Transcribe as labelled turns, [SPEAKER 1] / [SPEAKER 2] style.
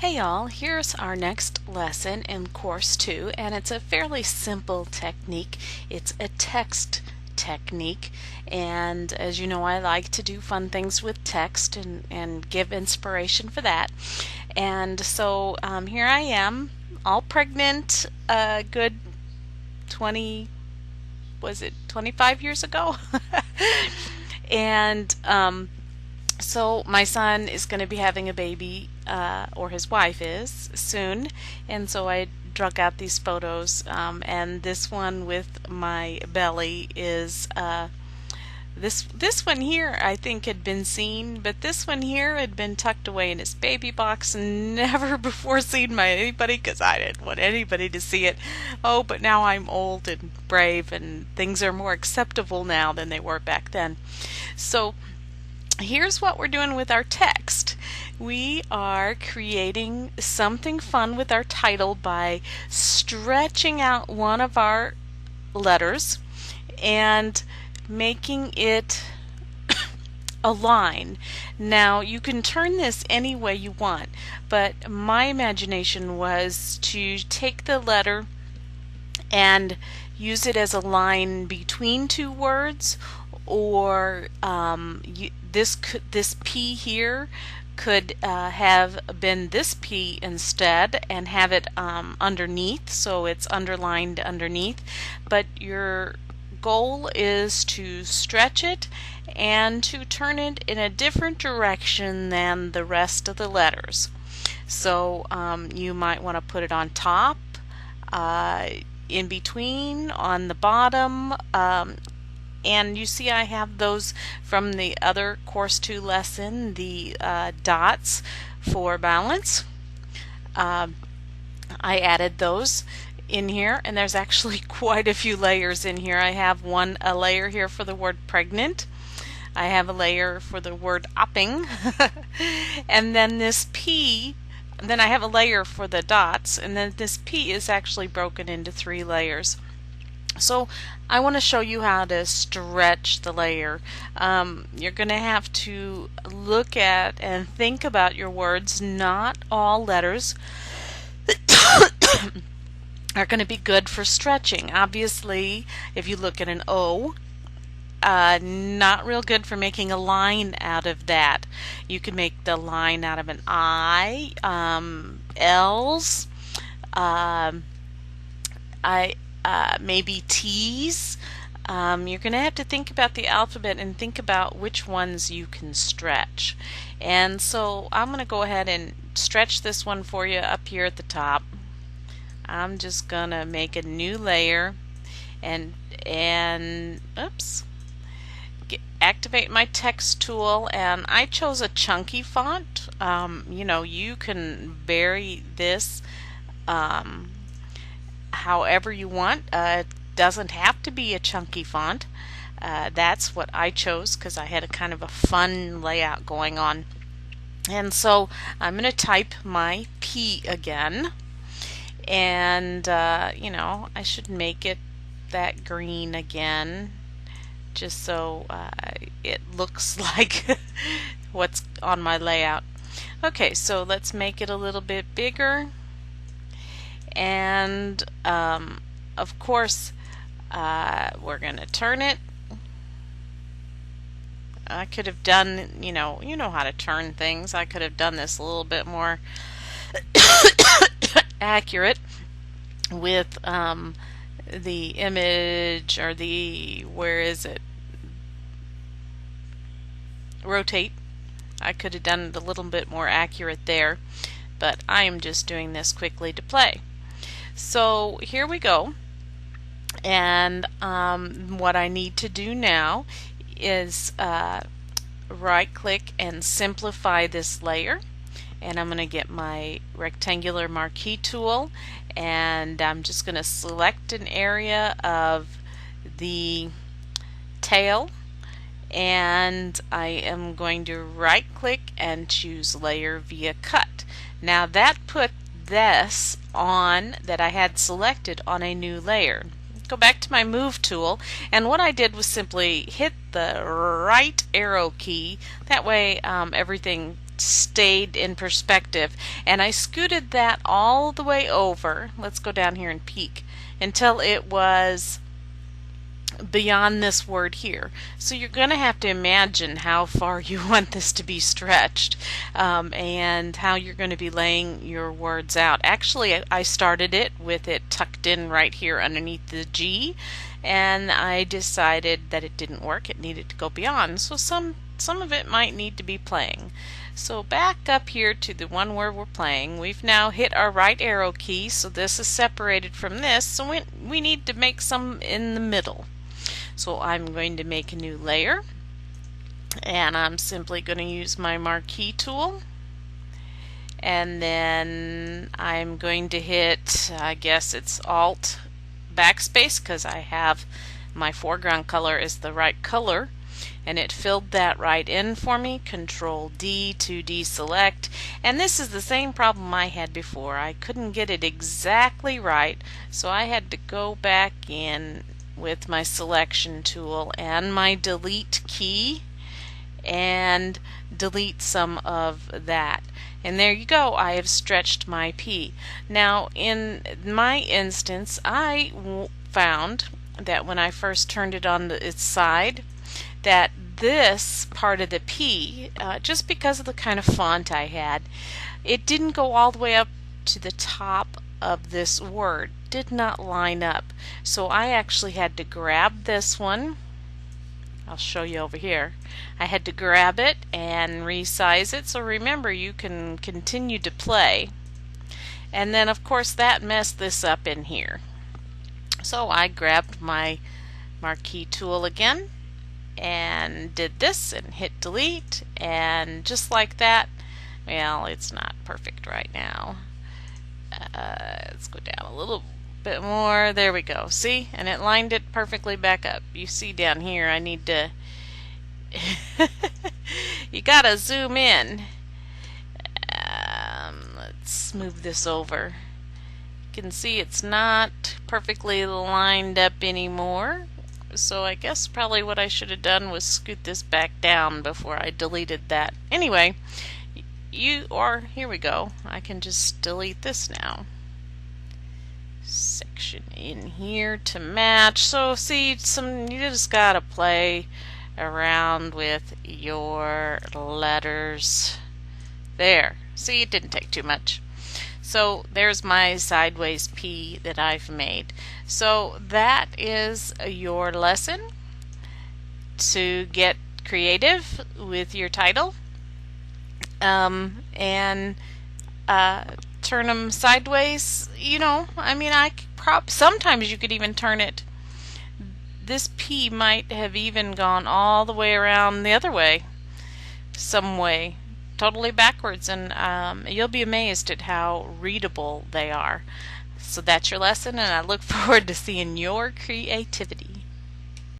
[SPEAKER 1] Hey y'all, here's our next lesson in course 2, and it's a fairly simple technique. It's a text technique, and as you know, I like to do fun things with text and give inspiration for that. And so here I am, all pregnant, a good 20, was it 25 years ago? and So my son is going to be having a baby, or his wife is soon, and so I drug out these photos. And this one with my belly is this one here I think had been seen, but this one here had been tucked away in his baby box and never before seen by anybody because I didn't want anybody to see it. Oh, but now I'm old and brave, and things are more acceptable now than they were back then. So here's what we're doing with our text. We are creating something fun with our title by stretching out one of our letters and making it a line. Now you can turn this any way you want, but my imagination was to take the letter and use it as a line between two words, or this P here could have been this P instead and have it underneath, so it's underlined underneath. But your goal is to stretch it and to turn it in a different direction than the rest of the letters. So you might want to put it on top, in between, on the bottom, and you see I have those from the other Course 2 lesson, the dots for balance. I added those in here, and there's actually quite a few layers in here. I have a layer here for the word pregnant. I have a layer for the word opping. And then this P, then I have a layer for the dots, and then this P is actually broken into 3 layers. So I want to show you how to stretch the layer. You're going to have to look at and think about your words. Not all letters are going to be good for stretching. Obviously, if you look at an O, not real good for making a line out of that. You can make the line out of an I, L's, maybe T's. You're going to have to think about the alphabet and think about which ones you can stretch. And so I'm going to go ahead and stretch this one for you up here at the top. I'm just going to make a new layer and oops, activate my text tool, and I chose a chunky font. You can vary this however you want. It doesn't have to be a chunky font. That's what I chose because I had a kind of a fun layout going on. And so I'm going to type my P again, and I should make it that green again, just so it looks like what's on my layout. Okay, so let's make it a little bit bigger. And of course, we're going to turn it. I could have done, you know how to turn things. I could have done this a little bit more accurate with the image, or where is it? Rotate. I could have done it a little bit more accurate there, but I am just doing this quickly to play. So here we go, and what I need to do now is right click and simplify this layer, and I'm going to get my rectangular marquee tool, and I'm just going to select an area of the tail, and I am going to right click and choose layer via cut. Now that put this on that I had selected on a new layer. Go back to my move tool, and what I did was simply hit the right arrow key. That way everything stayed in perspective. And I scooted that all the way over. Let's go down here and peek until it was beyond this word here. So you're going to have to imagine how far you want this to be stretched, and how you're going to be laying your words out. Actually, I started it with it tucked in right here underneath the G, and I decided that it didn't work. It needed to go beyond. So some of it might need to be playing. So back up here to the one where we're playing. We've now hit our right arrow key, so this is separated from this, so we need to make some in the middle. So I'm going to make a new layer, and I'm simply going to use my marquee tool, and then I'm going to hit, I guess it's Alt backspace, because I have my foreground color is the right color, and it filled that right in for me. Control D to deselect, and this is the same problem I had before. I couldn't get it exactly right, so I had to go back in with my selection tool and my delete key and delete some of that. And there you go, I have stretched my P. Now in my instance, I found that when I first turned it on its side, that this part of the P, just because of the kind of font I had, it didn't go all the way up to the top of this word, did not line up. So I actually had to grab this one. I'll show you over here. I had to grab it and resize it. So remember, you can continue to play. And then of course that messed this up in here. So I grabbed my marquee tool again and did this and hit delete, and just like that, well, it's not perfect right now. Let's go down a little bit more. There we go. See? And it lined it perfectly back up. You see down here, I need to you gotta zoom in. Let's move this over. You can see it's not perfectly lined up anymore. So I guess probably what I should have done was scoot this back down before I deleted that. Anyway, here we go. I can just delete this now. Section in here to match. So see, you just gotta play around with your letters. There. See, it didn't take too much. So there's my sideways P that I've made. So that is your lesson to get creative with your title, and turn them sideways. You know, I mean, sometimes you could even turn it. This P might have even gone all the way around the other way, some way, totally backwards, and you'll be amazed at how readable they are. So that's your lesson, and I look forward to seeing your creativity.